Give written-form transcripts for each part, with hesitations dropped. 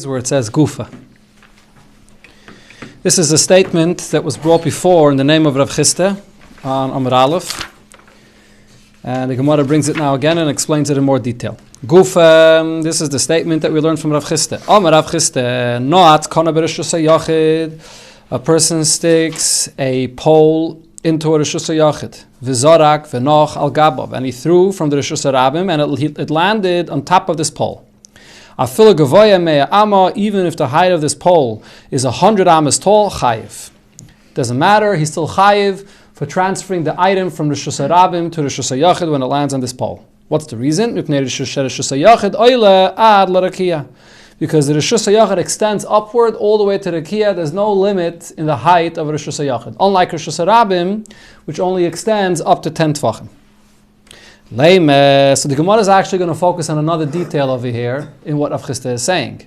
Where it says Gufa. This is a statement that was brought before in the name of Rav Chisda on Amar Aleph, and the Gemara brings it now again and explains it in more detail. Gufa, this is the statement that we learned from Rav Chisda. Amar Rav Chisda, Noat kana b'reshus hayachid. A person sticks a pole into a reshus hayachid, v'zorak v'noch al gabav, and he threw from the reshus harabim, and it landed on top of this pole. Even if the height of this pole is 100 amas tall, chayiv. Doesn't matter, he's still chayiv for transferring the item from Rishus Harabim to Rishus Hayachid when it lands on this pole. What's the reason? Because the Rishus Hayachid extends upward all the way to the Rakia. There's no limit in the height of Rishus Hayachid. Unlike Rishus Harabim, which only extends up to 10 tvachim. So the Gemara is actually going to focus on another detail over here in what Rav Chisda is saying.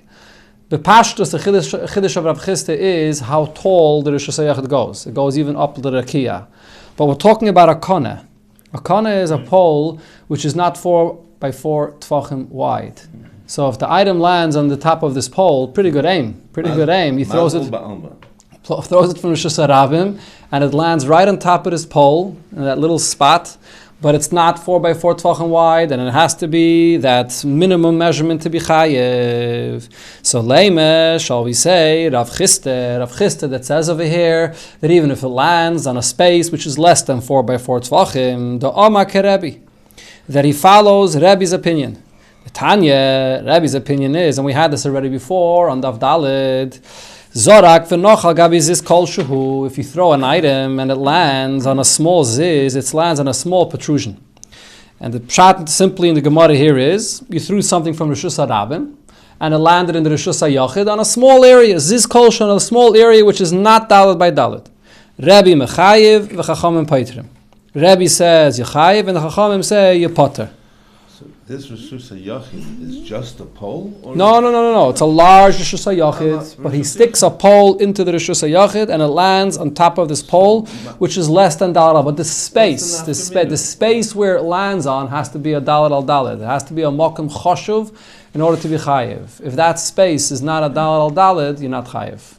The pashtus, the chiddush of Rav Chisda is how tall the Rishus Hayachid goes. It goes even up to the Rakia. But we're talking about a kana. A kana is a pole which is not 4 by 4 tvachim wide. So if the item lands on the top of this pole, pretty good aim. He throws it from Rishus Harabim, and it lands right on top of this pole, in that little spot. But it's not 4 by 4 tvachim wide, and it has to be that minimum measurement to be chayev. So leime, shall we say, Rav Chisda that says over here that even if it lands on a space which is less than 4 by 4 tvachim, the Omar Kerebi, that he follows Rebbe's opinion. The Tanya, Rebbe's opinion is, and we had this already before on Daf Daled, Zorak v'nochal gabi ziz kol shehu. If you throw an item and it lands on a small ziz, it lands on a small protrusion. And the pshat simply in the Gemara here is, you threw something from Rishus Harabim, and it landed in the Rishus Hayachid on a small area, ziz kol shehu, on a small area which is not daled by daled. Rebbe mechayiv v'chachamim paitrim. Rebbe says yechayiv, and the chachamim say you potter. This Rishus HaYachid is just a pole? No. It's a large Rishus HaYachid, but he sticks a pole into the Rishus HaYachid and it lands on top of this pole, which is less than Dalet. But the space where it lands on has to be a Dalet al Dalet. It has to be a Mokum Choshuv in order to be Chayev. If that space is not a Dalet al Dalet, you're not Chayev.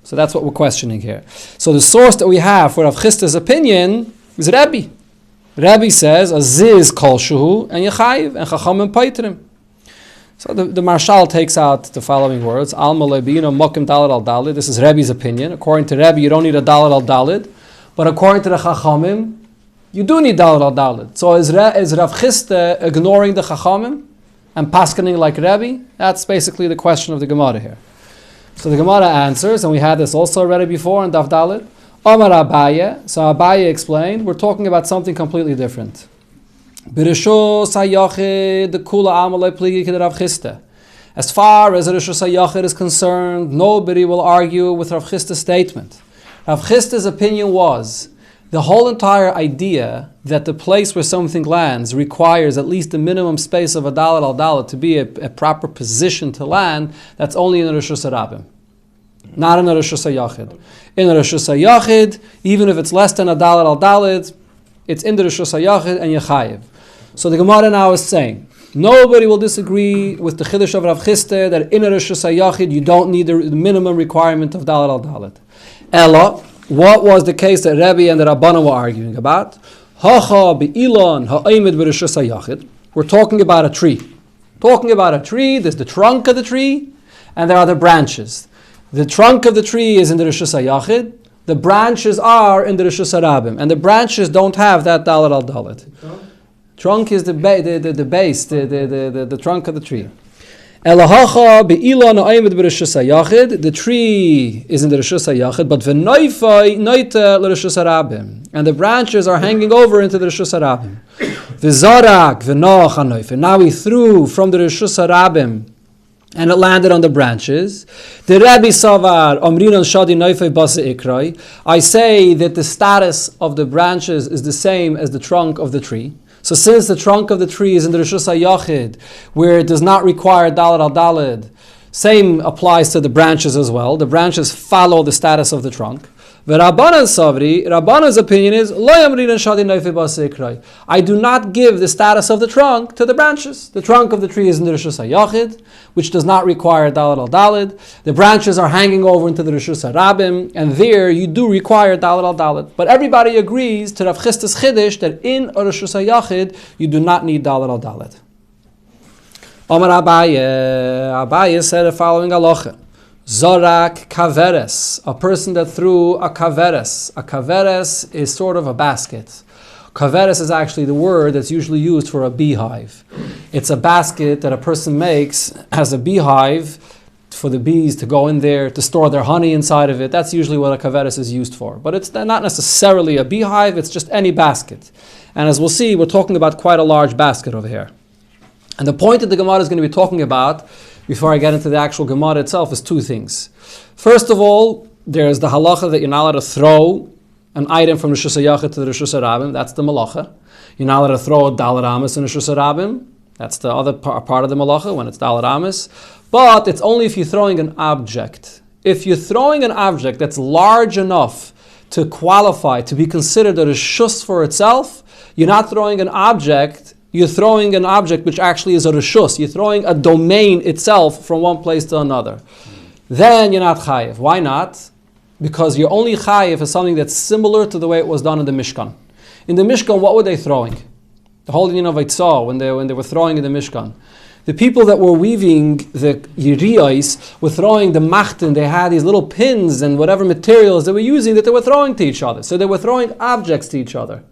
So that's what we're questioning here. So the source that we have for Rav Chisda's opinion is Rebbe. Rabbi says, a ziz kol shuhu, and yechayiv, and chachamim paitrim. So the Marshal takes out the following words, alma lebino mokim daled al daled. This is Rabbi's opinion. According to Rabbi, you don't need a daled al daled, but according to the chachamim, you do need daled al daled. So is Rav Chisda ignoring the chachamim and paskening like Rabbi? That's basically the question of the Gemara here. So the Gemara answers, and we had this also already before in Daf Daled. Omar Abaye, so Abaye explained, we're talking about something completely different. B'rishus hayachid, the kula amalei pligi k'd Rav Chisda. As far as Rishus hayachid is concerned, nobody will argue with Rav Chisda's statement. Rav Chisda's opinion was, the whole entire idea that the place where something lands requires at least the minimum space of a dalet al dalet to be a proper position to land, that's only in the Rishus Harabim. Not in a Rishus HaYachid. In a Rishus HaYachid, even if it's less than a dalet al dalet, it's in the Rishus HaYachid and yechayiv. So the Gemara now is saying, nobody will disagree with the chiddush of Rav Chisda that in a Rishus HaYachid you don't need the minimum requirement of dalet al dalet. Ella, what was the case that Rebbe and the Rabbanan were arguing about? Hacha be'ilan ha'aymed b'Rishus HaYachid. We're talking about a tree. There's the trunk of the tree, and there are the branches. The trunk of the tree is in the Rishus HaYachid. The branches are in the Rishus Harabim. And the branches don't have that dalet al dalet. Trunk is the base, the trunk of the tree. Elahacha be'ilan ha'aymed b'Rishus HaYachid. The tree is in the Rishus HaYachid, but v'noifai noita l'Rishus Harabim. And the branches are hanging over into the Rishus Harabim. V'zarak v'noach ha'noifai. Now he threw from the Rishus Harabim and it landed on the branches. The Rabbi Savar Omrinon Shadi Noifei Basa Ikrai. I say that the status of the branches is the same as the trunk of the tree. So since the trunk of the tree is in the Rishus HaYachid, where it does not require Dalet al Daled, same applies to the branches as well. The branches follow the status of the trunk. Rabbanan Savri, Rabbanan's opinion is, I do not give the status of the trunk to the branches. The trunk of the tree is in the Rishus HaYachid, which does not require Dalet al Dalet. The branches are hanging over into the Rishus HaRabim, and there you do require Dalet al Dalet. But everybody agrees to Rav Chisda's Chiddush that in a Rishus HaYachid you do not need Dalet al Dalet. Omar Abaye said the following halacha. Zorak kaveres, a person that threw a kaveres. A kaveres is sort of a basket. Kaveres is actually the word that's usually used for a beehive. It's a basket that a person makes as a beehive for the bees to go in there, to store their honey inside of it. That's usually what a kaveres is used for. But it's not necessarily a beehive, it's just any basket. And as we'll see, we're talking about quite a large basket over here. And the point that the Gemara is going to be talking about, before I get into the actual Gemara itself, is two things. First of all, there's the halacha that you're not allowed to throw an item from the Rishus HaYachid to the Rishus HaRabim. That's the malacha. You're not allowed to throw a Dalet Amis in the Rishus HaRabim. That's the other part of the malacha, when it's Dalet Amis. But it's only if you're throwing an object. If you're throwing an object that's large enough to qualify, to be considered a Rishus for itself, you're not throwing an object. You're throwing an object which actually is a reshus. You're throwing a domain itself from one place to another. Then you're not chayiv. Why not? Because you're only chayiv for something that's similar to the way it was done in the Mishkan. In the Mishkan, what were they throwing? The whole Indian of Eitzah, when they were throwing in the Mishkan. The people that were weaving the yiriyos were throwing the machtin. They had these little pins and whatever materials they were using that they were throwing to each other. So they were throwing objects to each other.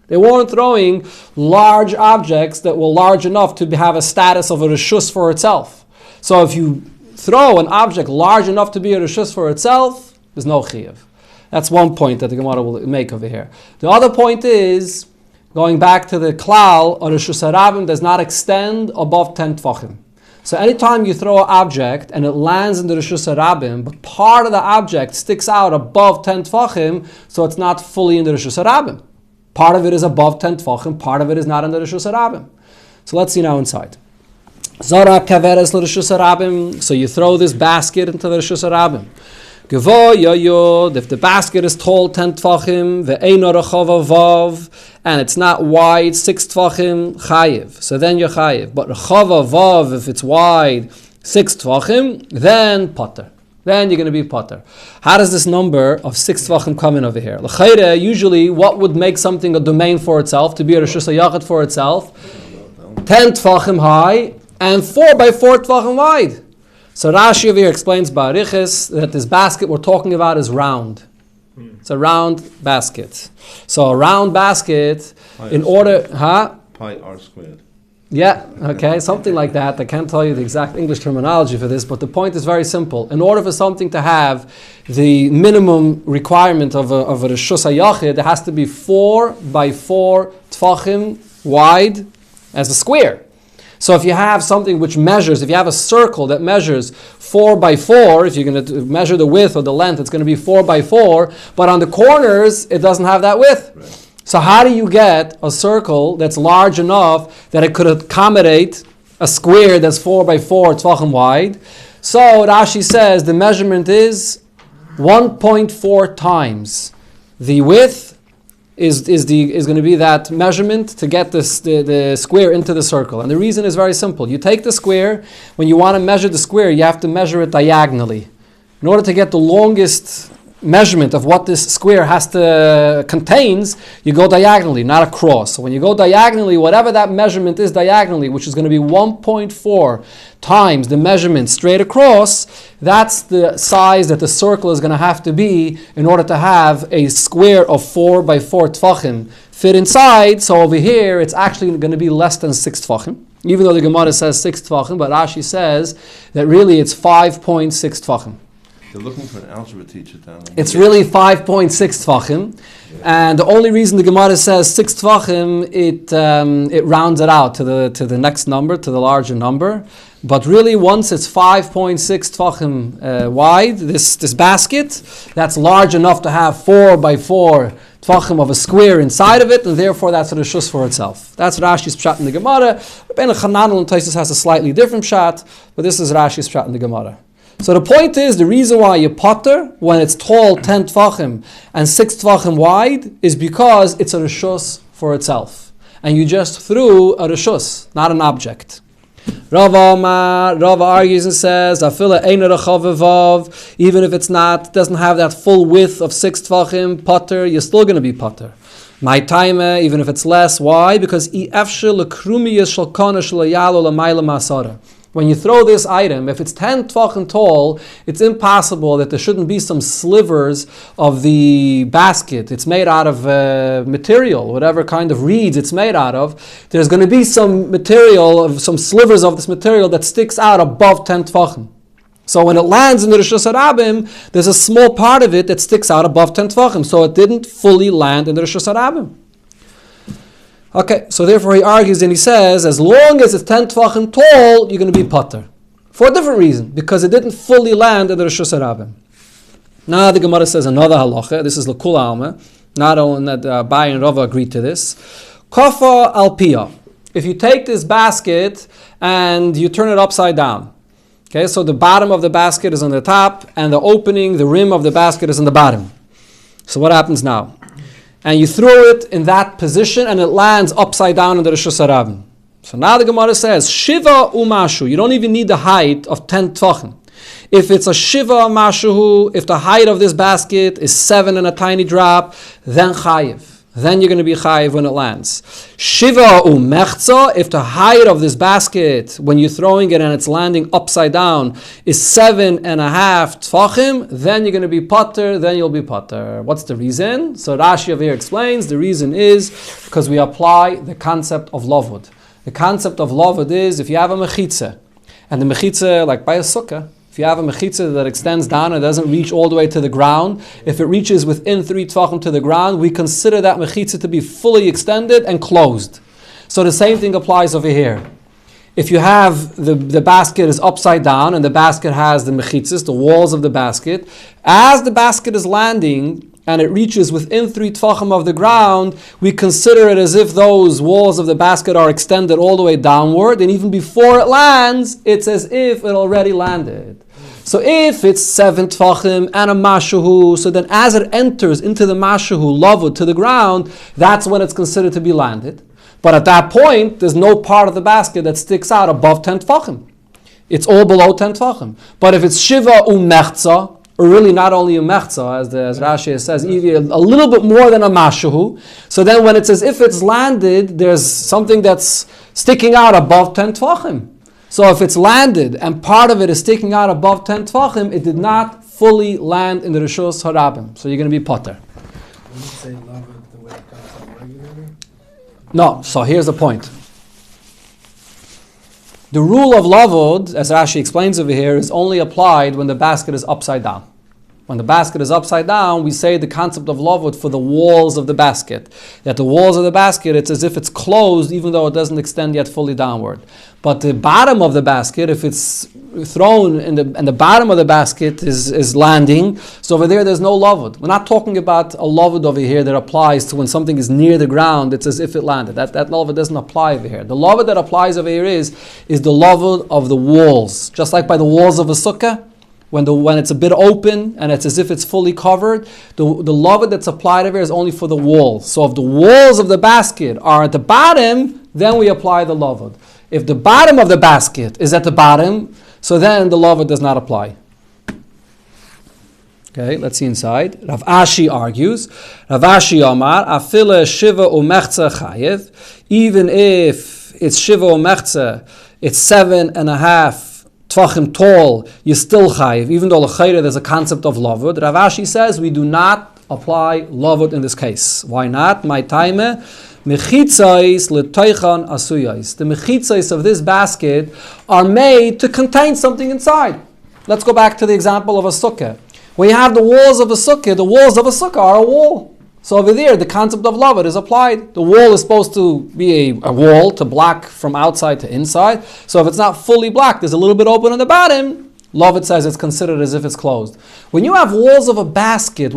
They weren't throwing large objects that were large enough to have a status of a reshus for itself. So if you throw an object large enough to be a reshus for itself, there's no chiyuv. That's one point that the Gemara will make over here. The other point is, going back to the klal, a reshus harabim does not extend above 10 tvachim. So anytime you throw an object and it lands in the reshus harabim, but part of the object sticks out above 10 tvachim, so it's not fully in the reshus harabim. Part of it is above 10 tvachim, part of it is not in the Rishus HaRabim. So let's see now inside. Zara kaveres l'Rishus HaRabim. So you throw this basket into the Rishus HaRabim. Gevo yoyod, if the basket is tall 10 tvachim, ve'eino rechava vav, and it's not wide 6 tvachim, chayiv. So then you're chayiv. But rechava vav, if it's wide 6 tvachim, then potter. Then you're going to be potter. How does this number of 6 tvachim come in over here? L'chayre, usually, what would make something a domain for itself, to be a Rishus HaYachid for itself? 10 tvachim high and 4 by 4 tvachim wide. So Rashi over here explains Barichis that this basket we're talking about is round. It's a round basket. So a round basket, in order... Pi r squared. Yeah, okay, something like that. I can't tell you the exact English terminology for this, but the point is very simple. In order for something to have the minimum requirement of a Rishus HaYachid, it has to be 4 by 4 tvachim wide as a square. So if you have something which measures, if you have a circle that measures 4 by 4, if you're going to measure the width or the length, it's going to be 4 by 4, but on the corners, it doesn't have that width. Right. So how do you get a circle that's large enough that it could accommodate a square that's 4 by 4 tvachim wide? So Rashi says the measurement is 1.4 times the width is going to be that measurement to get the square into the circle. And the reason is very simple. You take the square, when you want to measure the square, you have to measure it diagonally. In order to get the longest measurement of what this square contains, you go diagonally, not across. So when you go diagonally, whatever that measurement is diagonally, which is going to be 1.4 times the measurement straight across, that's the size that the circle is going to have to be in order to have a square of 4 by 4 tvachim fit inside. So over here, it's actually going to be less than 6 tvachim. Even though the Gemara says 6 tvachim, but Rashi says that really it's 5.6 tvachim. They're looking for an algebra teacher down there. It's really 5.6 tvachim, and the only reason the Gemara says 6 tvachim, it rounds it out to the next number, to the larger number. But really, once it's 5.6 tvachim wide, this basket, that's large enough to have 4 by 4 tvachim of a square inside of it, and therefore that's a reshus for itself. That's Rashi's pshat in the Gemara. Rabbeinu Chananel and Tosfos has a slightly different pshat, but this is Rashi's pshat in the Gemara. So the point is, the reason why you potter when it's tall 10 tvachim and 6 tvachim wide is because it's a reshus for itself. And you just threw a reshus, not an object. Rava argues and says, even if it's not, doesn't have that full width of 6 tvachim, potter, you're still going to be potter. My time, even if it's less. Why? Because when you throw this item, if it's 10 tvachim tall, it's impossible that there shouldn't be some slivers of the basket. It's made out of material, whatever kind of reeds it's made out of. There's going to be some material, some slivers of this material that sticks out above 10 tvachim. So when it lands in the Rishus Harabim, there's a small part of it that sticks out above 10 tvachim. So it didn't fully land in the Rishus Harabim. Okay, so therefore he argues and he says, as long as it's 10 tvachim tall, you're going to be potter. For a different reason, because it didn't fully land in the Rishus Harabim. Now the Gemara says another halacha. This is l'kul alma. Not only that Abai and Rava agreed to this. Kafa al piyah. If you take this basket and you turn it upside down. Okay, so the bottom of the basket is on the top and the opening, the rim of the basket is on the bottom. So what happens now? And you throw it in that position and it lands upside down in the Rishus Harabim. So now the Gemara says, Shiva umashu. You don't even need the height of 10 tvachim. If it's a Shiva mashuhu, if the height of this basket is 7 and a tiny drop, then chayiv. Then you're going to be chayiv when it lands. Shiva umechza, if the height of this basket, when you're throwing it and it's landing upside down, is 7.5 tvachim, then you're going to be potter, then you'll be potter. What's the reason? So Rashi over here explains, the reason is because we apply the concept of lavud. The concept of lavud is, if you have a mechitza, and the mechitza, like by a sukkah, if you have a mechitza that extends down and doesn't reach all the way to the ground, if it reaches within 3 tvachim to the ground, we consider that mechitza to be fully extended and closed. So the same thing applies over here. If you have the basket is upside down and the basket has the mechitzas, the walls of the basket, as the basket is landing and it reaches within 3 tvachim of the ground, we consider it as if those walls of the basket are extended all the way downward, and even before it lands, it's as if it already landed. So if it's 7 tvachim and a mashuhu, so then as it enters into the mashuhu, lavud, to the ground, that's when it's considered to be landed. But at that point, there's no part of the basket that sticks out above 10 tvachim. It's all below 10 tvachim. But if it's shiva umechza, or really not only umechza, as Rashi says, even a little bit more than a mashuhu, so then when it's as if it's landed, there's something that's sticking out above 10 tvachim. So if it's landed and part of it is sticking out above 10 tvachim, it did not fully land in the Rishus Harabim. So you're going to be potter. When you say lavud the way it comes out regularly? No, so here's the point. The rule of lavud, as Rashi explains over here, is only applied when the basket is upside down. When the basket is upside down, we say the concept of lavud for the walls of the basket. That the walls of the basket, it's as if it's closed, even though it doesn't extend yet fully downward. But the bottom of the basket, if it's thrown and the bottom of the basket is landing, so over there's no lavud. We're not talking about a lavud over here that applies to when something is near the ground, it's as if it landed. That lavud doesn't apply over here. The lavud that applies over here is the lavud of the walls. Just like by the walls of a sukkah, when it's a bit open and it's as if it's fully covered, the lavud that's applied over here is only for the walls. So if the walls of the basket are at the bottom, then we apply the lavud. If the bottom of the basket is at the bottom, so then the lavud does not apply. Okay, let's see inside. Rav Ashi argues. Rav Ashi Amar, Afile Shiva Umechza Chayev. Even if it's Shiva Umechza, it's 7.5 tvachim tall, you still chayiv, even though l'chayre there's a concept of lavud. Rav Ashi says we do not apply lavud in this case. Why not? My time, mechitzais l'toichan asuyais. The mechitzais of this basket are made to contain something inside. Let's go back to the example of a sukkah. When you have the walls of a sukkah are a wall. So over there, the concept of lavud is applied. The wall is supposed to be a wall to block from outside to inside. So if it's not fully blocked, there's a little bit open on the bottom, Lovett says it's considered as if it's closed. When you have walls of a basket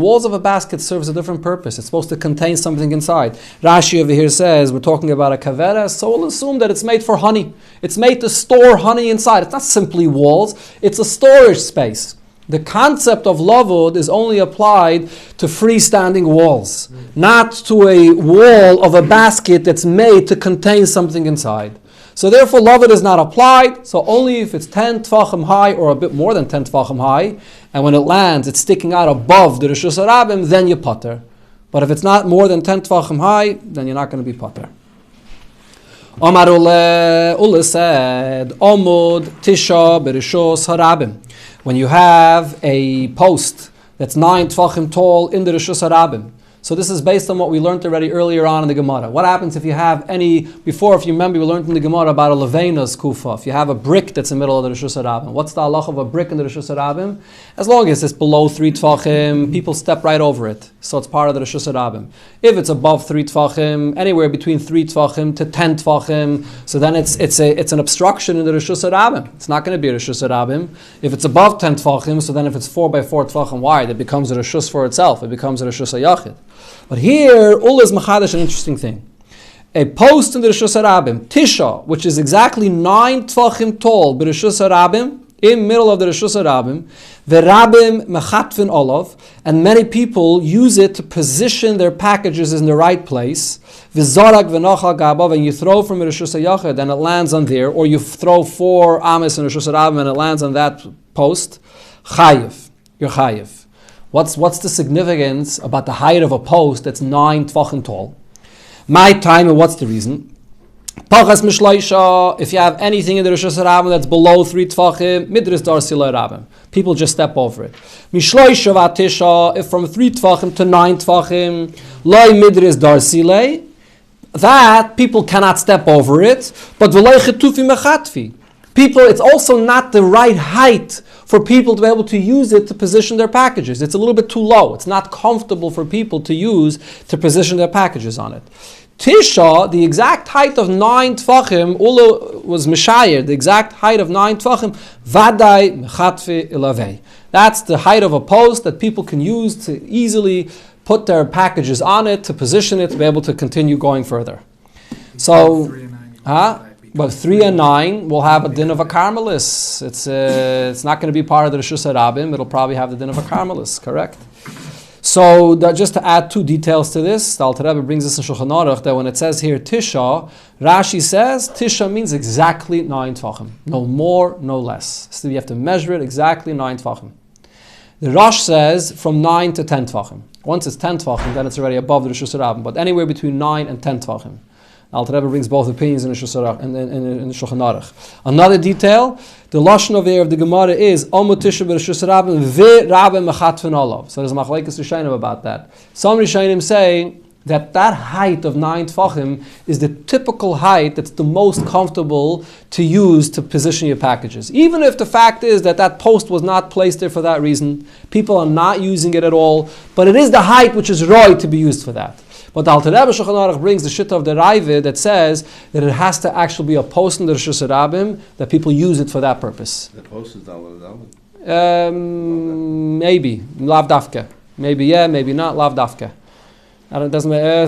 serves a different purpose. It's supposed to contain something inside. Rashi over here says, we're talking about a kavera, so we'll assume that it's made for honey. It's made to store honey inside. It's not simply walls, it's a storage space. The concept of lavud is only applied to freestanding walls, not to a wall of a basket that's made to contain something inside. So therefore, lavud is not applied. So only if it's 10 tfachim high or a bit more than 10 tfachim high, and when it lands, it's sticking out above the Rishus Harabim, then you pater. But if it's not more than 10 tfachim high, then you're not going to be pater. Omar Ule said, Omud Tisha Berishos Harabim. When you have a post that's 9 tfachim tall in the Rishus Harabim. So this is based on what we learned already earlier on in the Gemara. What happens if you have if you remember, we learned in the Gemara about a levena's kufa. If you have a brick that's in the middle of the Rishus Harabim. What's the halach of a brick in the Rishus Harabim? As long as it's below 3 tfachim, people step right over it. So it's part of the Rishus Harabim. If it's above 3 tfachim, anywhere between 3 tfachim to 10 tfachim, so then it's an obstruction in the Rishus Harabim. It's not going to be a Rishus Harabim. If it's above 10 tfachim, so then if it's 4 by 4 tfachim wide, it becomes a Rishus for itself. It becomes a Rishus HaYachid. But here, Ula is machadash an interesting thing. A post in the Rishus Harabim, Tisha, which is exactly 9 tfachim tall, but Rishus Harabim, in middle of the Rishus Harabim, Verabim mechatfin olav, and many people use it to position their packages in the right place. V'zorak v'nochal gabav, and you throw from Rishus HaYachid and it lands on there, or you throw 4 amis in Rishus Harabim and it lands on that post. Chayiv, you're chayiv. What's the significance about the height of a post that's 9 tfachim tall? My time, and what's the reason? Pachas mishloisha, if you have anything in the Rishus Harabim that's below 3 tfachim, midris dar silay rabim. People just step over it. Mishloisha v'atisha, if from 3 tfachim to 9 tfachim, loy midris dar silay, that people cannot step over it, but v'loy chetufi mechatfi. People, it's also not the right height for people to be able to use it to position their packages. It's a little bit too low. It's not comfortable for people to use to position their packages on it. Tisha, the exact height of 9 tfachim, Ula was Mishayir, the exact height of 9 tfachim, Vadai Mechatfi Ilavei. That's the height of a post that people can use to easily put their packages on it, to position it, to be able to continue going further. So, but 3 and 9 will have a din of a Carmelis. It's not going to be part of the Rishus Harabim. It'll probably have the din of a Carmelis, correct? So just to add 2 details to this, the Alter Rebbe brings us in Shulchan Aruch that when it says here Tisha, Rashi says Tisha means exactly 9 tfachim. No more, no less. So you have to measure it exactly 9 tfachim. The Rosh says from 9 to 10 tfachim. Once it's 10 tfachim, then it's already above the Rishus Harabim. But anywhere between 9 and 10 tfachim. Alter Rebbe brings both opinions in the Shulchan Aruch. Another detail, the lashon over here of the Gemara is Omu Tisha b'Rishus Harabim v'Rabim mechatfin olav. So there's a machlekes Rishonim about that. Some Rishonim say that height of 9 tfachim is the typical height that's the most comfortable to use to position your packages. Even if the fact is that post was not placed there for that reason, people are not using it at all, but it is the height which is right to be used for that. But the Alter Rebbe Shulchan Aruch brings the shita of the Raivid that says that it has to actually be a post in the Rishus Harabim that people use it for that purpose. The post is down. Maybe lav dafka. Maybe yeah, maybe not lav dafka. It doesn't matter.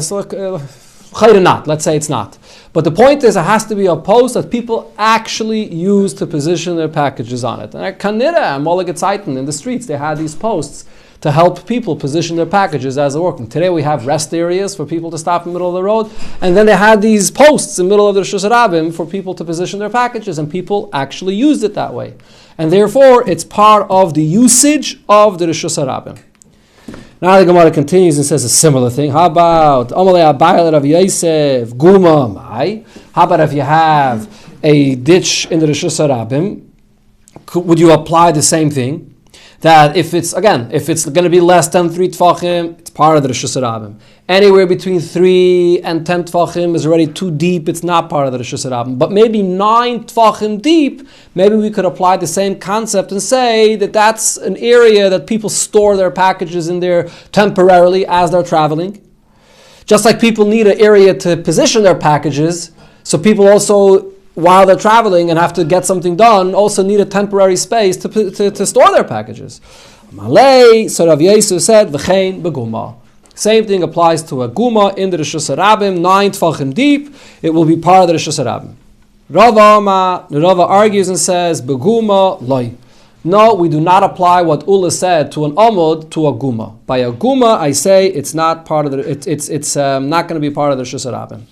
Not. Let's say it's not. But the point is, it has to be a post that people actually use to position their packages on it. And at Kanira and Molig Zeiten in the streets, they had these posts to help people position their packages as they're working. Today we have rest areas for people to stop in the middle of the road, and then they had these posts in the middle of the Rishus Harabim for people to position their packages, and people actually used it that way. And therefore, it's part of the usage of the Rishus Harabim. Now the Gemara continues and says a similar thing. How about Amalei Abayel Rav Yosef Guma Mai? How about if you have a ditch in the Rishus Harabim? Would you apply the same thing? That if it's going to be less than 3 tfachim, it's part of the Rishus Harabim. Anywhere between 3 and 10 tfachim is already too deep, it's not part of the Rishus Harabim. But maybe 9 tfachim deep, maybe we could apply the same concept and say that that's an area that people store their packages in there temporarily as they're traveling. Just like people need an area to position their packages, so people also while they're traveling and have to get something done, also need a temporary space to store their packages. Malay, so Rav Yosef said, v'chein beguma. Same thing applies to a guma in the Rishus Harabim, 9 tfachim deep. It will be part of the Rishus Harabim. Rava argues and says, beguma loy. No, we do not apply what Ula said to an amud to a guma. By a guma, I say it's not part of the. It's not going to be part of the Rishus Harabim.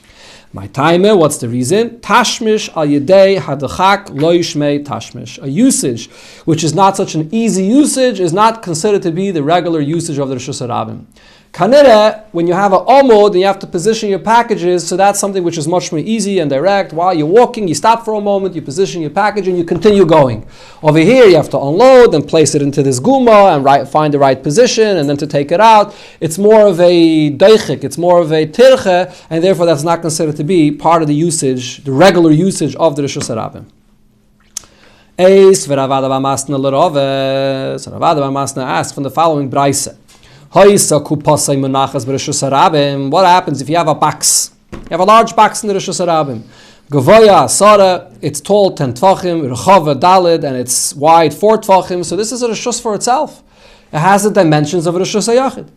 My timer, what's the reason? Tashmish al yedei hadachak lo yishmei tashmish. A usage which is not such an easy usage is not considered to be the regular usage of the Rishus Harabim. Kanira, when you have an amud and you have to position your packages, so that's something which is much more easy and direct. While you're walking, you stop for a moment, you position your package, and you continue going. Over here, you have to unload and place it into this guma and find the right position, and then to take it out. It's more of a deichik, it's more of a tirche, and therefore that's not considered to be part of the usage, the regular usage of the Rishus Harabim. So Rav Ada bar Masna asked from the following brayse. What happens if you have a box? You have a large box in the Rishus Harabim. Gavoya, Sara, it's tall 10 tvachim, Rechava, Dalid, and it's wide 4 tvachim. So this is a Rishus for itself. It has the dimensions of a Rishus HaYachid.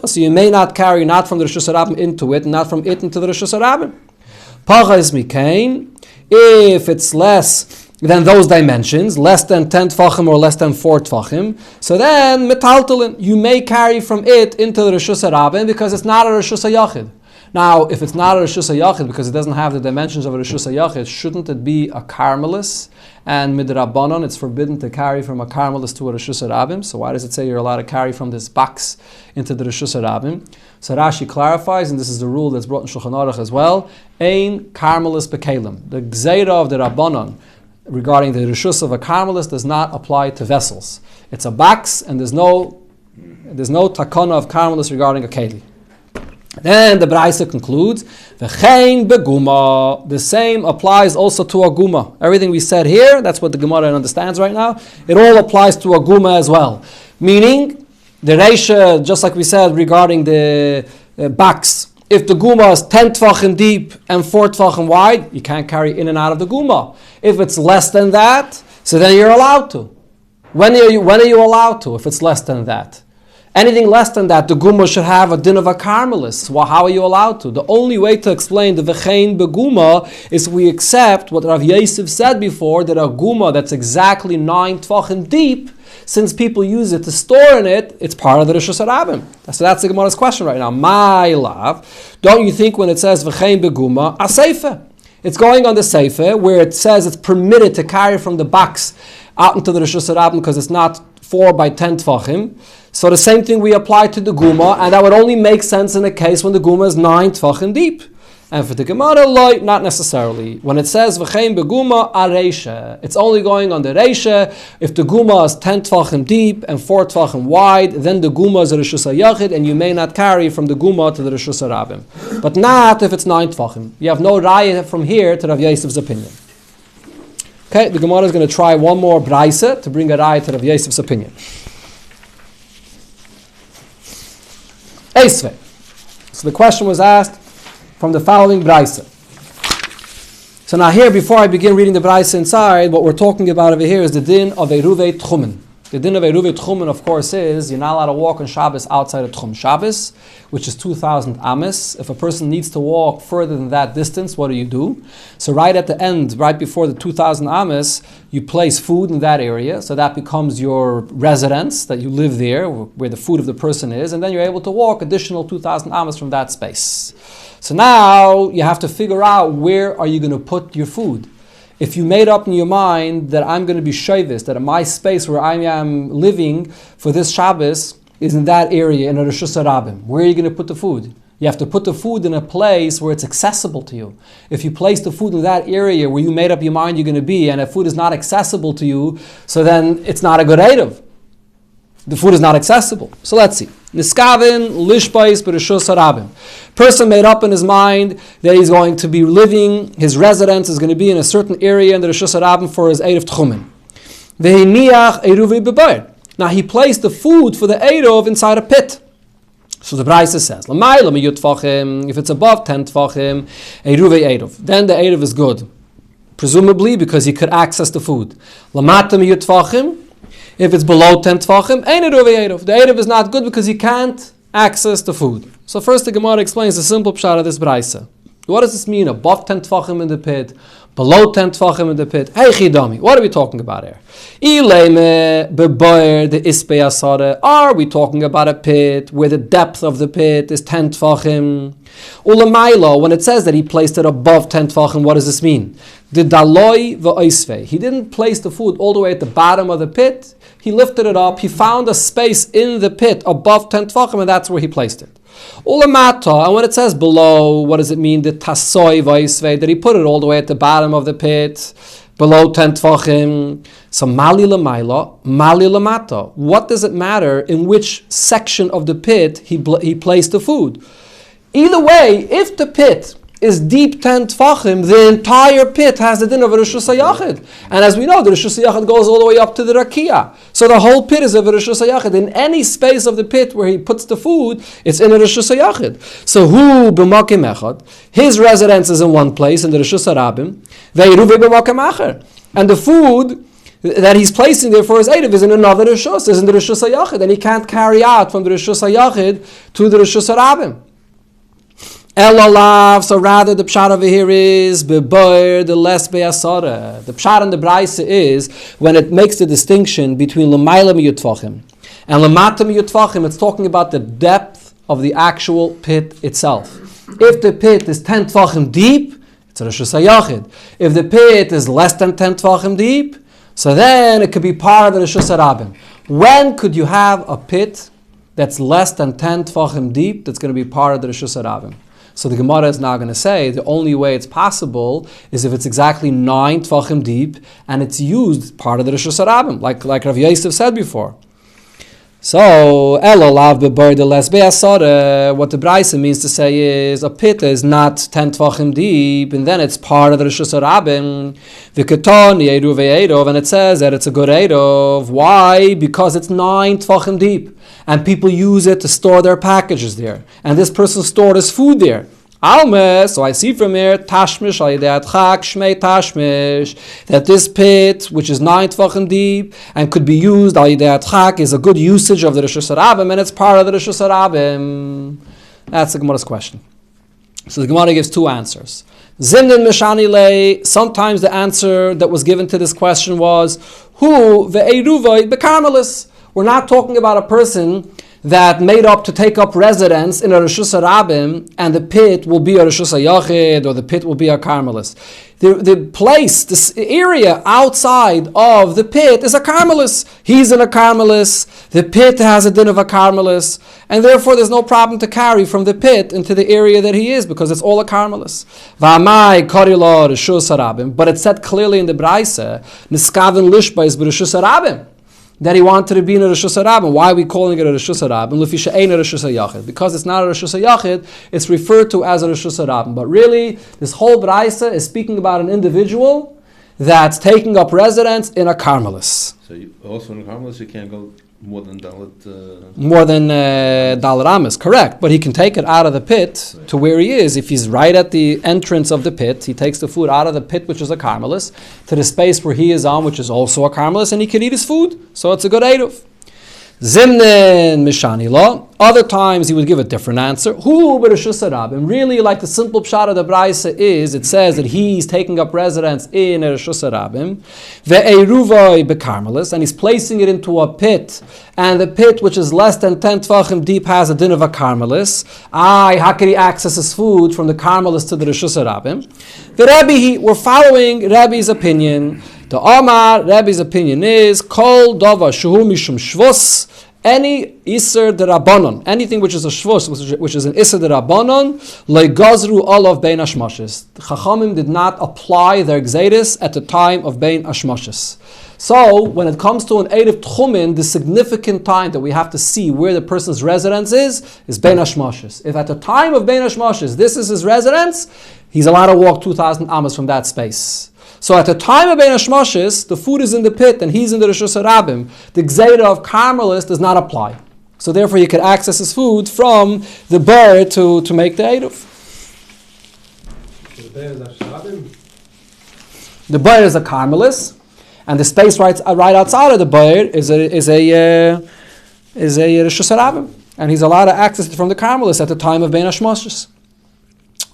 So you may not carry not from the Rishus Harabim into it, not from it into the Rishus Harabim. If it's less than those dimensions, less than 10 tfachim or less than 4 tfachim, so then metaltalin, you may carry from it into the Rishus Harabim because it's not a Rishus HaYachid. Now, if it's not a Rishus HaYachid because it doesn't have the dimensions of a Rishus HaYachid, shouldn't it be a Carmelis? And midrabanon, it's forbidden to carry from a Carmelis to a Rishus Harabim. So why does it say you're allowed to carry from this box into the Rishus Harabim? So Rashi clarifies, and this is the rule that's brought in Shulchan Aruch as well, Ein Carmelis Bekelim. The Gzeira of the Rabbanon regarding the Rishus of a Carmelis does not apply to vessels. It's a box, and there's no takana of Carmelis regarding a keli. Then the Braisa concludes, V'chein beguma. The same applies also to a guma. Everything we said here, that's what the Gemara understands right now, it all applies to a guma as well. Meaning, the Reisha, just like we said regarding the box, if the guma is 10 tvachim deep and 4 tvachim wide, you can't carry in and out of the guma. If it's less than that, so then you're allowed to. When are you allowed to if it's less than that? Anything less than that, the guma should have a din of a carmelis. Well, how are you allowed to? The only way to explain the v'chein beguma is we accept what Rav Yosef said before, that a guma that's exactly 9 tvachim deep, since people use it to store in it, it's part of the Rishus Harabim. So that's the Gemara's question right now. My love, don't you think when it says v'chein beguma, a seifa? It's going on the seifa where it says it's permitted to carry from the box out into the Rishus Harabim because it's not 4 by 10 tvachim. So the same thing we apply to the guma, and that would only make sense in a case when the guma is 9 tvachim deep. And for the Gemara, not necessarily. When it says v'chein beguma a reisha, it's only going on the reisha. If the guma is 10 tvachim deep and 4 tvachim wide, then the guma is a Rishus HaYachid, and you may not carry from the guma to the Rishus Harabim. But not if it's 9 tvachim. You have no raya from here to Rav Yosef's opinion. Okay, the Gemara is going to try one more braisa to bring a raya to Rav Yosef's opinion. Eisvei. So the question was asked from the following braisa. So now here, before I begin reading the braisa inside, what we're talking about over here is the din of Eruvei Tchumen. The din of Eruvei Tchumen, of course, is you're not allowed to walk on Shabbos outside of Tchum Shabbos, which is 2,000 ames. If a person needs to walk further than that distance, what do? So right at the end, right before the 2,000 ames, you place food in that area, so that becomes your residence, that you live there, where the food of the person is, and then you're able to walk additional 2,000 ames from that space. So now you have to figure out where are you going to put your food. If you made up in your mind that I'm going to be shavis, that my space where I am living for this Shabbos is in that area in a Rishus Harabim, where are you going to put the food? You have to put the food in a place where it's accessible to you. If you place the food in that area where you made up your mind you're going to be, and if food is not accessible to you, so then it's not a good eruv. The food is not accessible. So let's see. Niskavin lishbais b'Rishus Harabim. Person made up in his mind that he's going to be living, his residence is going to be in a certain area in the Rishus Harabim for his Erev Tchumen. V'hiniach eruvei b'bayr. Now he placed the food for the Erev inside a pit. So the Braisa says, if it's above 10 Tvachim, Eruve Eruv, then the Eruv is good. Presumably because he could access the food. Lamata miyut Tvachim, if it's below 10 Tvachim, ein Eruve Eruv. The Eruv is not good because he can't access the food. So first the Gemara explains the simple pshat of this Braisa. What does this mean? Above 10 Tvachim in the pit, below 10 Tvachim in the pit. Hey Chidami, what are we talking about here? Are we talking about a pit where the depth of the pit is 10 Tvachim? Ulamailo, when it says that he placed it above 10 Tvachim, what does this mean? The daloi v'oisvei. He didn't place the food all the way at the bottom of the pit. He lifted it up. He found a space in the pit above 10 Tvachim, and that's where he placed it. Ulamata, and when it says below, what does it mean? The tasoi v'oisvei, that he put it all the way at the bottom of the pit, below 10 Tvachim. So mali l'mayla, mali l'mata. What does it matter in which section of the pit he placed the food? Either way, if the pit is deep 10 Tvachim, the entire pit has the din of a Rishus HaYachid. And as we know, the Rishus HaYachid goes all the way up to the Rakia. So the whole pit is of a Rishus HaYachid. In any space of the pit where he puts the food, it's in a Rishus HaYachid. So who b'makim echad? His residence is in one place, in the Rishus HaRabim. Ve'eruve b'makim acher. And the food that he's placing there for his Erev is in another Rishus, is in the Rishus HaYachid. And he can't carry out from the Rishus HaYachid to the Rishus HaRabim. Elalav, so rather the pshat over here is beboir the less be'asara. The pshat in the Braisa is when it makes the distinction between l'mayla miyut tvachim and l'mata miyut tvachim. It's talking about the depth of the actual pit itself. If the pit is 10 tvachim deep, it's a Rishus HaYachid. If the pit is less than 10 tvachim deep, so then it could be part of the Rishus HaRabim. When could you have a pit that's less than 10 tvachim deep that's going to be part of the Rishus HaRabim? So the Gemara is now going to say the only way it's possible is if it's exactly 9 Tvachim deep and it's used part of the Rishus HaRabim, like Rav Yosef said before. So, Elolav bebar the les be'asara, what the Braisa means to say is a pit is not 10 Tvachim deep and then it's part of the Rishus HaRabim. V'keton ye'eruv ve'eruv, and it says that it's a good eruv. Why? Because it's 9 Tvachim deep. And people use it to store their packages there. And this person stored his food there. Alme, so I see from here, Tashmish, Shmei Tashmish, that this pit, which is 9 Tvachim deep, and could be used, is a good usage of the Rishus HaRabim, and it's part of the Rishus HaRabim. That's the Gemara's question. So the Gemara gives two answers. Zimnin Mishani Lei, sometimes the answer that was given to this question was, Hu ve'eruvai bekarmelis. We're not talking about a person that made up to take up residence in a Rishus HaRabim and the pit will be a Rishus HaYachid or the pit will be a Carmelis. The place, this area outside of the pit is a Carmelis. He's in a Carmelis. The pit has a din of a Carmelis. And therefore there's no problem to carry from the pit into the area that he is because it's all a Carmelis. V'amai korilo Rishus HaRabim. But it said clearly in the Braisa, Niskaven Lishba is Rishus HaRabim, that he wanted to be in a Rishus HaRabim. Why are we calling it a Rishus HaRabim? L'fisha ein a Rishus HaYachid. Because it's not a Rishus HaYachid, it's referred to as a Rishus HaRabim. But really, this whole Braisa is speaking about an individual that's taking up residence in a Carmelis. So also in a Carmelis, you can't go more than Dalit... Dalit Amis, correct. But he can take it out of the pit to where he is. If he's right at the entrance of the pit, he takes the food out of the pit, which is a Carmelis, to the space where he is on, which is also a Carmelis, and he can eat his food. So it's a good eruv. Zimnin Mishani Law. Other times he would give a different answer. Who b'Rishus HaRabim? Really, like the simple pshat of the Braisa is, it says that he's taking up residence in a Rishus HaRabim. Ve'eruvai bekarmelis, and he's placing it into a pit, and the pit which is less than 10 Tvachim deep has a din of a Carmelis. How can he access his food from the Carmelis to the Rishus HaRabim? The Rebbe, we're following Rebbe's opinion. The Omar, Rebbe's opinion is, Kol Dava Shuhu Mishum Shvus, any Iser de Rabbanon, anything which is a Shvus, which is an Iser de Rabbanon, Legazru Olav Bein Ashmoshes. The Chachamim did not apply their Gzeiris at the time of Bein Ashmoshes. So, when it comes to an Erev Tchumin, the significant time that we have to see where the person's residence is Bein Ashmoshes. If at the time of Bein Ashmoshes, this is his residence, he's allowed to walk 2,000 amas from that space. So at the time of Bein Hashmoshes, the food is in the pit and he's in the Rishus HaRabim. The Gzeira of Carmelis does not apply. So therefore he could access his food from the bird to make the Eruv. The bear is a Shabbos. The bird is a Carmelis, and the space right outside of the bird is a Rishus Harabim, and he's allowed to access it from the Carmelis at the time of Bein Hashmoshes.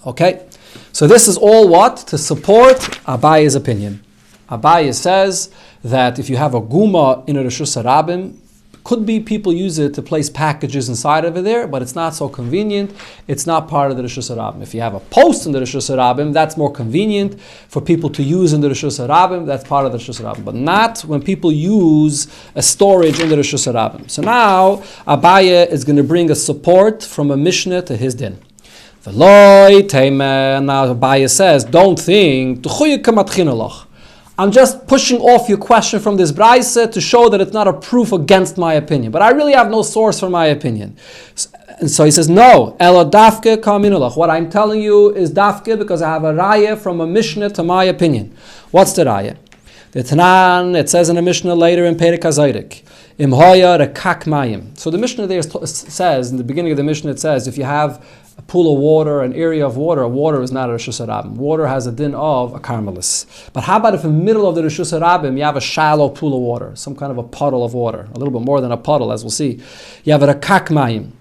Okay, so this is all what? To support Abaye's opinion. Abaye says that if you have a guma in a Rishus Harabim, could be people use it to place packages inside of it there, but it's not so convenient. It's not part of the Rishus Harabim. If you have a post in the Rishus Harabim, that's more convenient for people to use in the Rishus Harabim. That's part of the Rishus Harabim, but not when people use a storage in the Rishus Harabim. So now Abaye is going to bring a support from a Mishnah to his din. Now Abaye says, don't think I'm just pushing off your question from this Braise to show that it's not a proof against my opinion. But I really have no source for my opinion. And so he says, no, Elo dafke kaminulach. What I'm telling you is dafke because I have a raya from a Mishnah to my opinion. What's the raya? The Tanan, it says in a Mishnah later in Perek HaZaydik, Im hoya rekak mayim. So the Mishnah there says, in the beginning of the Mishnah it says, if you have a pool of water, an area of water is not a Rishus Harabim. Water has a din of a Carmelis. But how about if in the middle of the Rishus Harabim you have a shallow pool of water, some kind of a puddle of water, a little bit more than a puddle, as we'll see. You have a rekak mayim.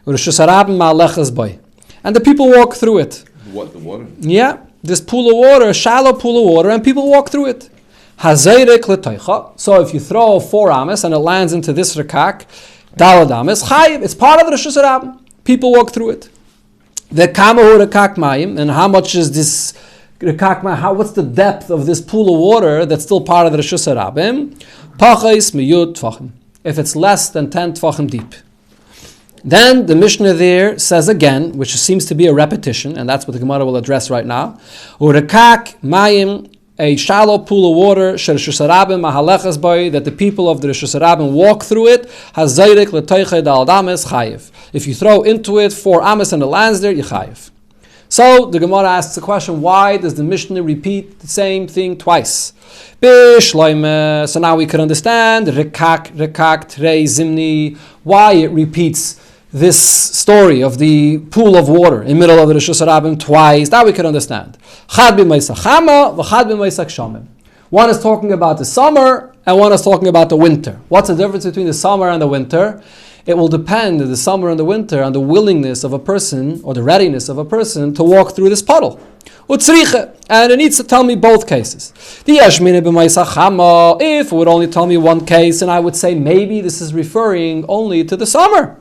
Rishus Harabim ma'alechas boy. And the people walk through it. What, the water? Yeah, this pool of water, a shallow pool of water, and people walk through it. Hazeirik l'toicha. So if you throw 4 ames and it lands into this rekak, dalad ames, chayiv, it's part of the Rishus Harabim. People walk through it. The kamahu rekak mayim, and how much is this rekak mayim? What's the depth of this pool of water that's still part of the Rishus Harabim? Pachais miyud tvachim. If it's less than 10 tvachim deep. Then the Mishnah there says again, which seems to be a repetition, and that's what the Gemara will address right now. Urekak mayim, a shallow pool of water, Rishus Harabim mahalechas boy, that the people of the Rishus Harabim walk through it. Hazayrik l'toicha dalad ames chayiv. If you throw into it 4 ames and it lands there, you chayiv. So the Gemara asks the question: why does the Mishnah repeat the same thing twice? Bishloime. So now we can understand rekak trei zimni, why it repeats this story of the pool of water in the middle of the Rishus Harabim twice. That we can understand. Chad b'meisach chama, v'chad b'meisach shamim. One is talking about the summer, and one is talking about the winter. What's the difference between the summer and the winter? It will depend, the summer and the winter, on the willingness of a person, or the readiness of a person, to walk through this puddle. Utzriche, and it needs to tell me both cases. The yashmine b'meisach chama, if it would only tell me one case, and I would say maybe this is referring only to the summer.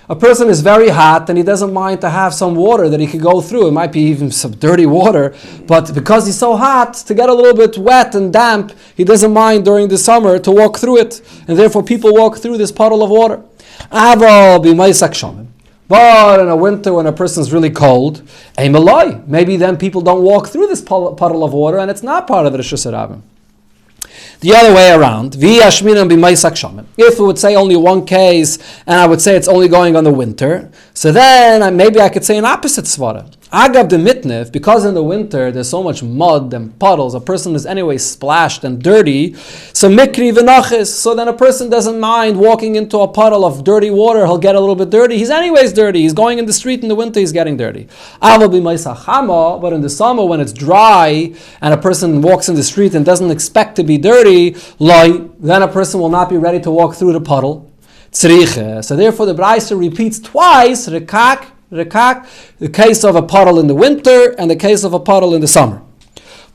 A person is very hot and he doesn't mind to have some water that he could go through. It might be even some dirty water, but because he's so hot, to get a little bit wet and damp, he doesn't mind during the summer to walk through it. And therefore people walk through this puddle of water. But in a winter when a person's really cold, maybe then people don't walk through this puddle of water and it's not part of the Rishus Harabim. The other way around, if it would say only one case, and I would say it's only going on the winter, so then maybe I could say an opposite svara. Agav de mitnev, because in the winter there's so much mud and puddles, a person is anyway splashed and dirty, so mikri v'nachis, so then a person doesn't mind walking into a puddle of dirty water, he'll get a little bit dirty, he's anyways dirty, he's going in the street in the winter, he's getting dirty. But in the summer when it's dry, and a person walks in the street and doesn't expect to be dirty, then a person will not be ready to walk through the puddle. So therefore the Braisa repeats twice, rekak, the case of a puddle in the winter and the case of a puddle in the summer.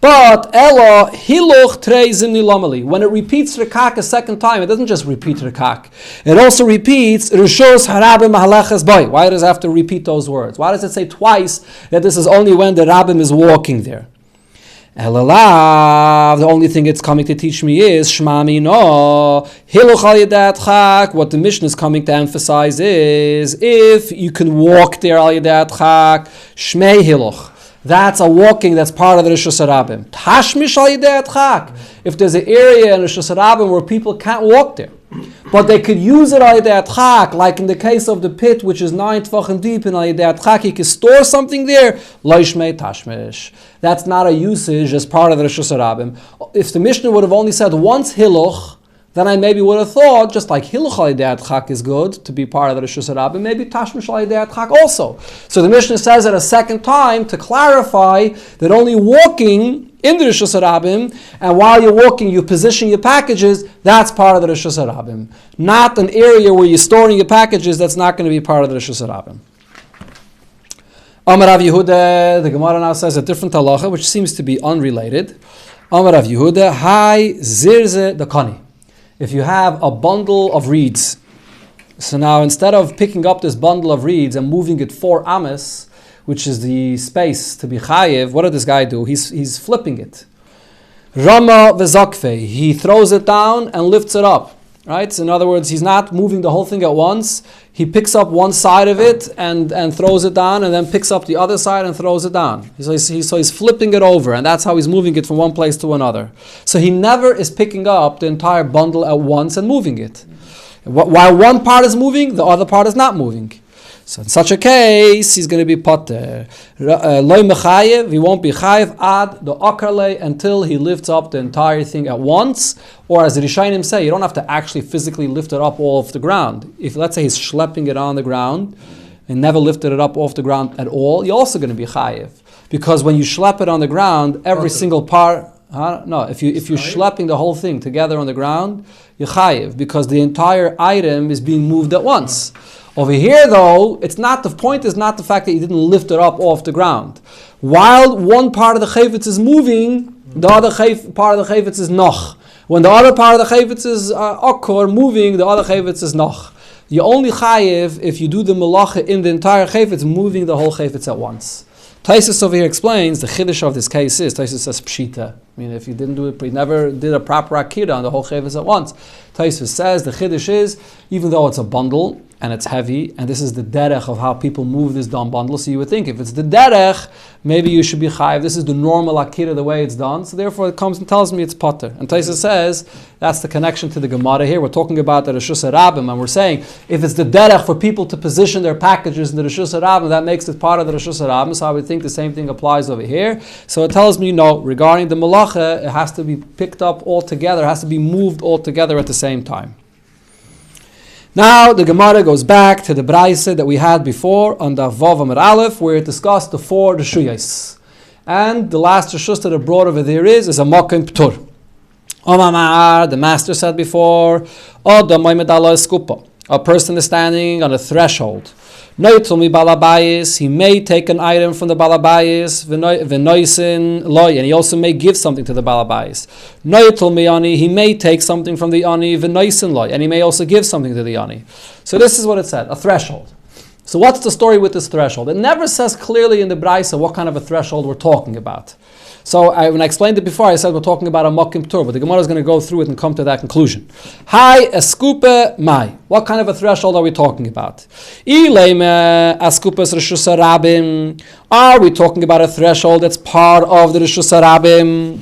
But Elo hiluch trei zimni lamali. When it repeats rekak a second time, it doesn't just repeat rekak. It also repeats Rishus Harabim mahalechas boy. Why does it have to repeat those words? Why does it say twice that this is only when the Rabbim is walking there? Elalav, the only thing it's coming to teach me is Shmami no. Hiluch al yadat chak. What the Mishnah is coming to emphasize is if you can walk there al yadat chak, Shmei hiluch. That's a walking that's part of the Rishus Harabim. Tashmish al yadat chak. If there's an area in Rishus Harabim where people can't walk there, but they could use it al yadat chak, like in the case of the pit, which is 9 tvachim deep in al yadat chak, you can store something there. Lo shmei tashmish. That's not a usage as part of the Rishus Harabim. If the Mishnah would have only said once hiluch, then I maybe would have thought, just like Hilchos al Yedei Adchak is good to be part of the Reshus HaRabim, maybe Tashmish al Yedei Adchak also. So the Mishnah says it a second time to clarify that only walking in the Reshus HaRabim, and while you're walking, you position your packages, that's part of the Reshus HaRabim. Not an area where you're storing your packages, that's not going to be part of the Reshus HaRabim. Amar Rav Yehuda, the Gemara now says a different halacha, which seems to be unrelated. Amar Rav Yehuda, Hai Zirze Dakani. If you have a bundle of reeds, so now instead of picking up this bundle of reeds and moving it 4 amas, which is the space to be chayev, what did this guy do? He's flipping it. Rama v'zakfe, he throws it down and lifts it up. Right? So in other words, he's not moving the whole thing at once. He picks up one side of it and throws it down, and then picks up the other side and throws it down. So he's flipping it over, and that's how he's moving it from one place to another. So he never is picking up the entire bundle at once and moving it. While one part is moving, the other part is not moving. So in such a case, he's going to be potter. Loi mechayev, he won't be chayev ad the akarle until he lifts up the entire thing at once. Or as the Rishonim say, you don't have to actually physically lift it up off the ground. If let's say he's schlepping it on the ground and never lifted it up off the ground at all, you're also going to be chayev. Because when you schlep it on the ground, every single part... No, if you're schlepping the whole thing together on the ground, you're chayev, because the entire item is being moved at once. Over here, though, the point is not the fact that you didn't lift it up off the ground. While one part of the chayvetz is moving, the other part of the chayvetz is noch. When the other part of the chayvetz is akor, moving, the other chayvetz is noch. You only chayev if you do the malacha in the entire chayvetz, moving the whole chayvetz at once. Taisus over here explains the chiddush of this case is, Taisus says pshita. I mean, if you didn't do it, you never did a proper akira on the whole chayvetz at once. Taisus says the chiddush is, even though it's a bundle and it's heavy, and this is the derech of how people move this dumb bundle, so you would think if it's the derech, maybe you should be chayiv. This is the normal akira, the way it's done, so therefore it comes and tells me it's potter. And Taisus says that's the connection to the Gemara here. We're talking about the Reshus HaRabim, and we're saying if it's the derech for people to position their packages in the Reshus HaRabim, that makes it part of the Reshus HaRabim, so I would think the same thing applies over here. So it tells me, no, regarding the malacha, it has to be picked up all together, it has to be moved all together at the same time. Now the Gemara goes back to the Braise that we had before on the Vav Amar Aleph, where it discussed the 4 Reshuyos. And the last Reshus that it brought over there is a Mokim Ptur. Omamar, the master said before, a person is standing on a threshold. Noitul balabayis, he may take an item from the balabayis, v'noisin loy, and he also may give something to the balabayis. Noitul ani, he may take something from the ani, v'noisin loy, and he may also give something to the ani. So this is what it said, a threshold. So what's the story with this threshold? It never says clearly in the Braisa what kind of a threshold we're talking about. So when I explained it before, I said we're talking about a mokim tur, but the Gemara is going to go through it and come to that conclusion. Hi, eskupe mai. What kind of a threshold are we talking about? Ileime askupes reshus harabim. Are we talking about a threshold that's part of the reshus harabim?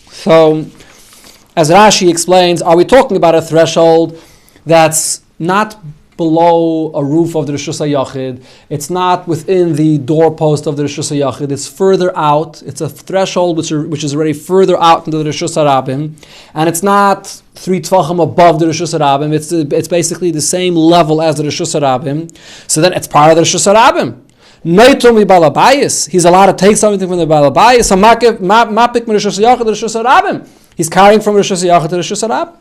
So, as Rashi explains, are we talking about a threshold that's not below a roof of the Reshus HaYachid? It's not within the doorpost of the Reshus HaYachid. It's further out. It's a threshold which is already further out into the Reshus HaRabim. And it's not 3 tvachim above the Reshus HaRabim. It's basically the same level as the Reshus HaRabim. So then it's part of the Reshus HaRabim. Neitumi balabayis. He's allowed to take something from the balabayis. Mapik min Reshus HaYachid to Reshus HaRabim. He's carrying from Reshus HaYachid to Reshus HaRabim.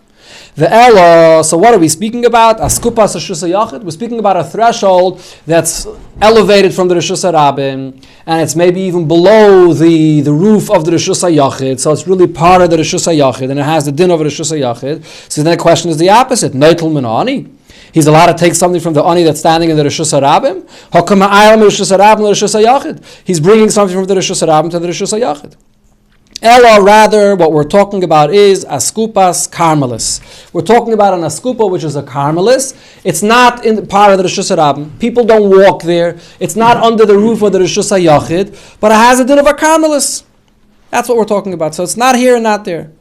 The Elo, so what are we speaking about? Askupas Reshus HaYachid. We're speaking about a threshold that's elevated from the Reshus HaRabim, and it's maybe even below the roof of the Reshus HaYachid, so it's really part of the Reshus HaYachid, and it has the din of the Reshus HaYachid. So then the question is the opposite. Neitel min ani. He's allowed to take something from the ani that's standing in the Reshus HaRabim. Hakama ayam Reshus HaRabim Reshus HaYachid. He's bringing something from the Reshus HaRabim to the Reshus HaYachid. Ella, rather, what we're talking about is askupas karmelis. We're talking about an askupa, which is a karmelis. It's not in part of the Reshus HaRabim. People don't walk there. It's not under the roof of the Reshus HaYachid, but it has a din of a karmelis. That's what we're talking about. So it's not here and not there.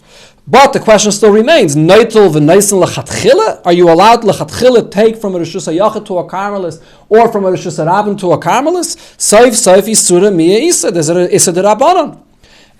But the question still remains: Noitel v'noisen lechatchila? Are you allowed lechatchila take from a Reshus HaYachid to a karmelis, or from a Reshus HaRabim to a karmelis? Soif isura miya isa. There's an isa derabanan.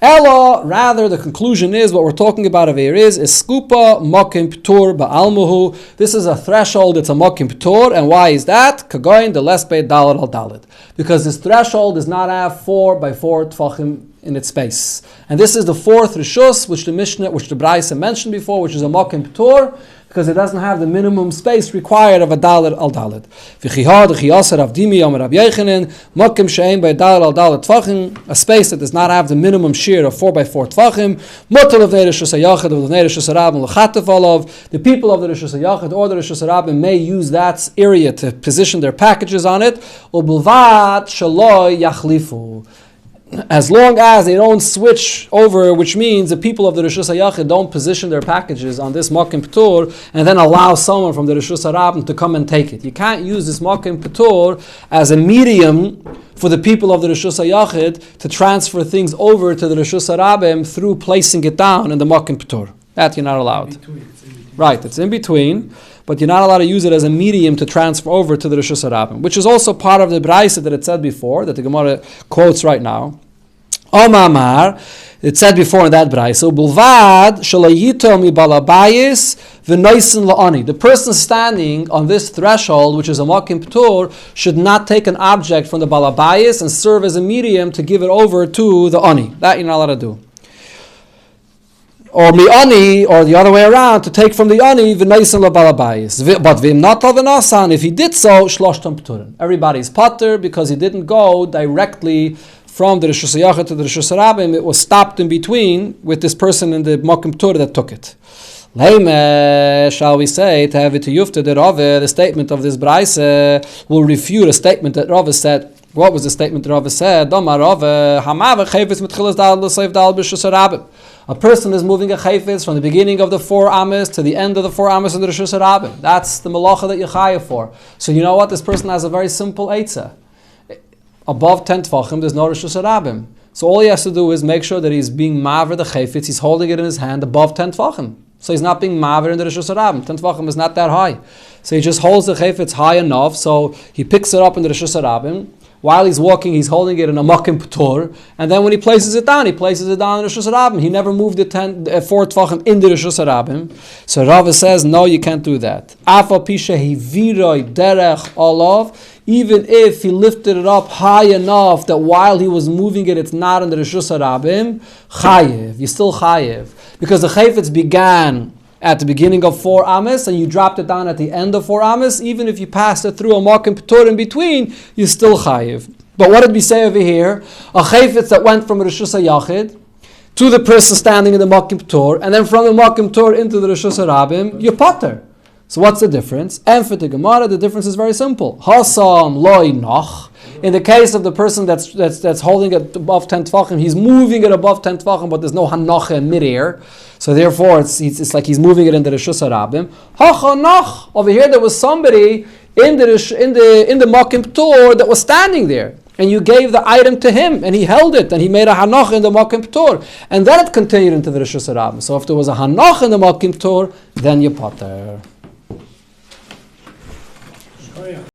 Ella, rather, the conclusion is what we're talking about over here is skupa makim p'tur ba'almuhu. This is a threshold, it's a makim p'tur, and why is that? Kagoin the less bay dalet al dalet. Because this threshold does not have 4 by 4 tfachim in its space. And this is the 4th rishus, which the Mishnah, which the Braisa mentioned before, which is a makim p'tur, because it doesn't have the minimum space required of a dalet al dalet. A space that does not have the minimum shear of 4 by 4 tvachim. The people of the Rishus HaYachid or the Rishus HaRabim may use that area to position their packages on it. As long as they don't switch over, which means the people of the Rishus HaYachid don't position their packages on this Makim P'tur and then allow someone from the Rishus HaRabim to come and take it. You can't use this Makim P'tur as a medium for the people of the Rishus HaYachid to transfer things over to the Rishus HaRabim through placing it down in the Makim P'tur. That you're not allowed. Right, it's in between, but you're not allowed to use it as a medium to transfer over to the Rishus HaRabim, which is also part of the Braisa that it said before, that the Gemara quotes right now. Omamar, it said before in that Braisa, Bulvad shalayito mi balabayis v'noisen la'ani. The person standing on this threshold, which is a makim p'tur, should not take an object from the balabayis and serve as a medium to give it over to the ani. That you're not allowed to do. Or mi'ani, or the other way around, to take from the ani v'noisen la'balabayis. But v'im natal v'nasan, if he did so, shloshtam p'turin. Everybody's potter because he didn't go directly from the Rishus HaYachid to the Rishus HaRabim. It was stopped in between with this person in the Makim P'tur that took it. Leime, shall we say, to have it to Yufta that Rave, the statement of this Braise will refute a statement that Rave said. What was the statement that Rave said? Domar Rave, Hamav chayfetz mitchilas dal l'seif dal b'Rishus HaRabim. A person is moving a chayfetz from the beginning of the 4 amas to the end of the 4 amas in the Rishus HaRabim. That's the malacha that you're chayav for. So you know what? This person has a very simple eitzah. Above 10 tvachim, there's no Rishus HaRabim. So all he has to do is make sure that he's being maver the chayfetz, he's holding it in his hand above 10 tvachim. So he's not being maver in the Rishus HaRabim. 10 tvachim is not that high. So he just holds the chayfetz high enough, so he picks it up in the Rishus HaRabim. While he's walking, he's holding it in a makim p'tur, and then when he places it down in the Rishus HaRabim. He never moved the 4 tvachim in the Rishus HaRabim. So Rava says, no, you can't do that. Afa pisha hiviroi derech olav. Even if he lifted it up high enough that while he was moving it, it's not in the Rishus HaRabim, chayev. You're still chayev. Because the chayfetz began at the beginning of 4 amas and you dropped it down at the end of 4 amas. Even if you passed it through a makim p'tur in between, you're still chayev. But what did we say over here? A chayfetz that went from Rishus HaYachid to the person standing in the makim p'tur, and then from the makim p'tur into the Rishus HaRabim, you're potter. So what's the difference? And for the Gemara, the difference is very simple. Hasam loy noch. In the case of the person that's holding it above 10 tvachim, he's moving it above 10 tvachim, but there's no hanocha in midair. So therefore, it's like he's moving it into the Rishus HaRabim. Hacha noch. Over here, there was somebody in the makim p'tur that was standing there, and you gave the item to him, and he held it, and he made a hanocha in the makim p'tur, and then it continued into the Rishus HaRabim. So if there was a hanocha in the makim p'tur, then you potter.